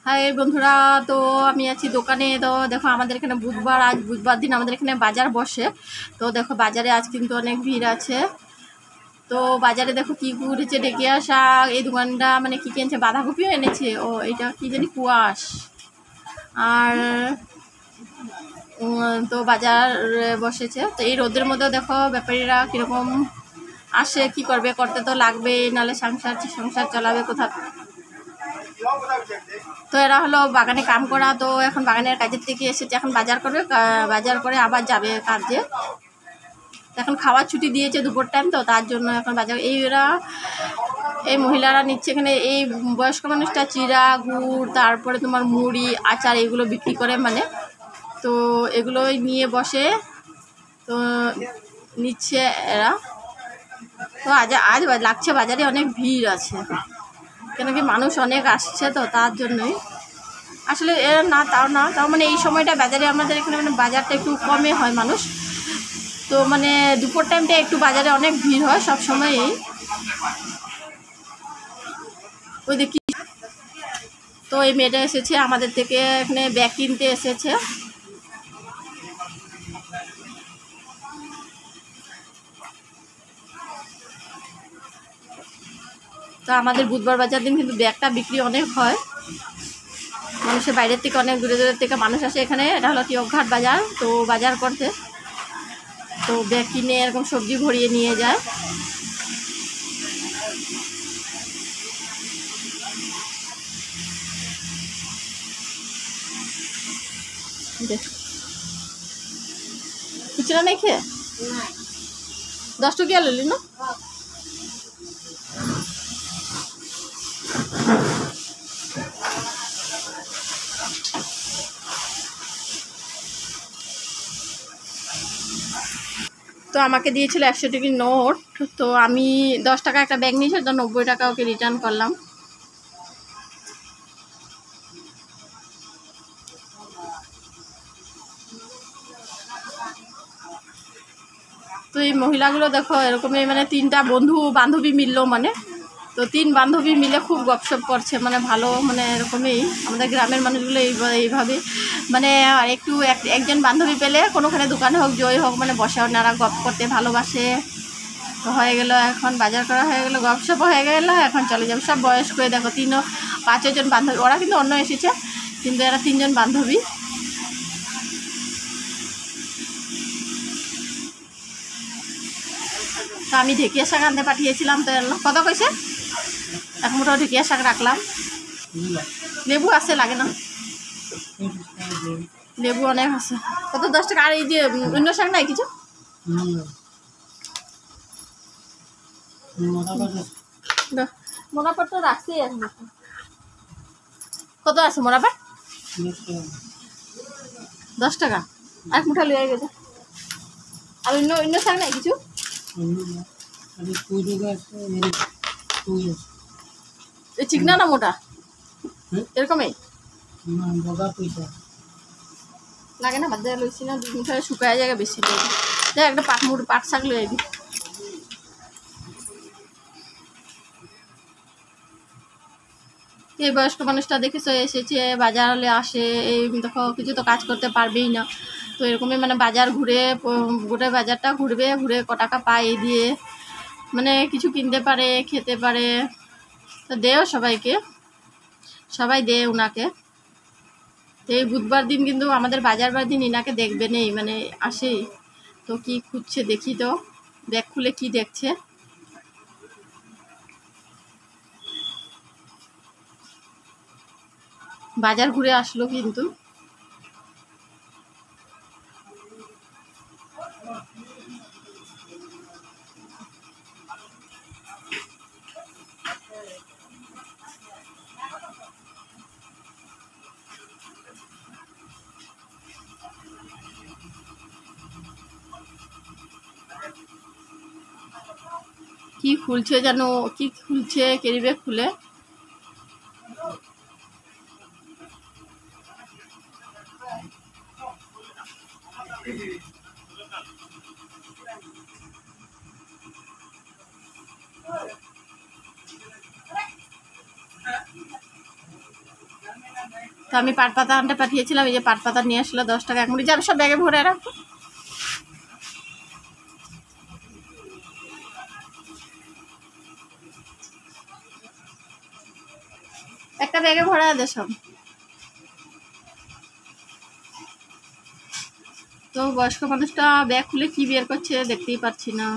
High বন্ধুরা, তো আমি আছি দোকানে। তো দেখো আমাদের এখানে বুধবার, আজ বুধবার দিন আমাদের এখানে বাজার বসে। তো দেখো বাজারে আজ কিন্তু অনেক ভিড় আছে। তো বাজারে দেখো কি উঠেছে, ঢেকিয়া শাক। এই দোকানটা মানে কি কিনছে, বাঁধাকপিও এনেছে। ও এটা কি জানি, কুয়াশ। আর তো বাজার বসেছে। তো এই রোদের মধ্যেও দেখো ব্যাপারীরা কীরকম আসে, কি করবে, করতে তো লাগবে, নাহলে সংসার চালাবে কোথা। তো এরা হলো বাগানে কাম করা। তো এখন বাগানের কাজের থেকে এসেছে, এখন বাজার করবে, বাজার করে আবার যাবে কাজে। এখন খাওয়ার ছুটি দিয়েছে দুপুর টাইম, তো তার জন্য এখন বাজার এই মহিলারা নিচ্ছে। এখানে এই বয়স্ক মানুষটা চিড়া, গুড়, তারপরে তোমার মুড়ি, আচার এগুলো বিক্রি করে মানে। তো এগুলোই নিয়ে বসে, তো নিচ্ছে এরা। তো আজ লাগছে বাজারে অনেক ভিড় আছে, কেন কি মানুষ অনেক আসছে, তো তার জন্যই। আসলে তাও মানে এই সময়টা বাজারে আমাদের এখানে মানে বাজারটা একটু কমে হয় মানুষ। তো মানে দুপুর টাইমটা একটু বাজারে অনেক ভিড় হয় সব সময়ই। ওই দেখি, তো এই মেয়েটা এসেছে আমাদের থেকে, এখানে ব্যাগ কিনতে এসেছে। তো আমাদের বুধবার বাজার দিন কিন্তু ব্যাগটা বিক্রি অনেক হয়। মানুষের বাইরের থেকে, অনেক দূরে দূরের থেকে মানুষ আসে এখানে। এটা হলো তিয়কঘাট বাজার, তো বাজার করতে। তো ব্যাগ কিনে এরকম সবজি ভরিয়ে নিয়ে যায়। খুচরা নেই খেয়ে 10 টাকা ললি না। তো আমাকে দিয়েছিল 100 টাকার নোট। তো আমি 10 টাকা একটা ব্যাগ নিয়েছি, তো 90 টাকা ওকে রিটার্ন করলাম। তো এই মহিলাগুলো দেখো এরকমই মানে 3টা বন্ধু বান্ধবী মিললো মানে। তো 3 বান্ধবী মিলে খুব গপসপ করছে, মানে ভালো, মানে এরকমই আমাদের গ্রামের মানুষগুলো এইভাবে মানে একটু একজন বান্ধবী পেলে কোনোখানে দোকানে হোক, জয় হোক, মানে বসে ওনারা গপ করতে ভালোবাসে। তো হয়ে গেল, এখন বাজার করা হয়ে গেলো, গপসপও হয়ে গেলো, এখন চলে যাবে। সব বয়স্ক হয়ে দেখো 5 জন বান্ধবী, ওরা কিন্তু অন্য এসেছে, কিন্তু এরা 3 জন বান্ধবী। তো আমি ঢেকিয়া শাক আনতে পাঠিয়েছিলাম, তো কত কইছে? 1 মুঠো ঢেকিয়া শাক রাখলাম। লেবু আছে, লাগে না, লেবু অনেক আছে। কত 10 টাকা। আর এই যে অন্য শাক নাই কিছু? মোনাপাট তো রাখছি। কত আছে মোনাপাট? 10 টাকা 1 মুঠা লিয়ে গেছে। আর অন্য শাক নাই কিছু? এই চিকনা না মোটা এরকমই লাগে না? বাদ দিয়ে লইছি না, 2 মুঠা শুকায় জায়গা বেশি দেয়। দেখ একটা পাট শাক লই আইবি। এই বয়স্ক মানুষটা দেখেছো এসেছে, বাজারে আসে, এই দেখো কিছু তো কাজ করতে পারবেই না। তো এরকমই মানে বাজার ঘুরে, গোটা বাজারটা ঘুরবে, ঘুরে ক টাকা পায় এই দিয়ে মানে কিছু কিনতে পারে, খেতে পারে। তো দেও সবাইকে, সবাই দে উনাকে। এই বুধবার দিন কিন্তু আমাদের বাজারবার দিন ইনাকে দেখবে নেই, মানে আসেই। তো কি খুঁজছে দেখি, তো ব্যাগ খুলে কি দেখছে। বাজার ঘুরে আসলো কিন্তু। কি খুলছে যেন, কি খুলছে, কেরিবে খুলে। তো আমি পাট পাতা আনতে পাঠিয়েছিলাম, এই যে পাট পাতা নিয়ে আসলো 10 টাকা এক মুঠি, যাবে সব ব্যাগে ভরে রাখো। একটা ব্যাগে ভরা দে সব। তো বয়স্ক মানুষটা ব্যাগ খুলে কি বের করছে দেখতেই পাচ্ছি না।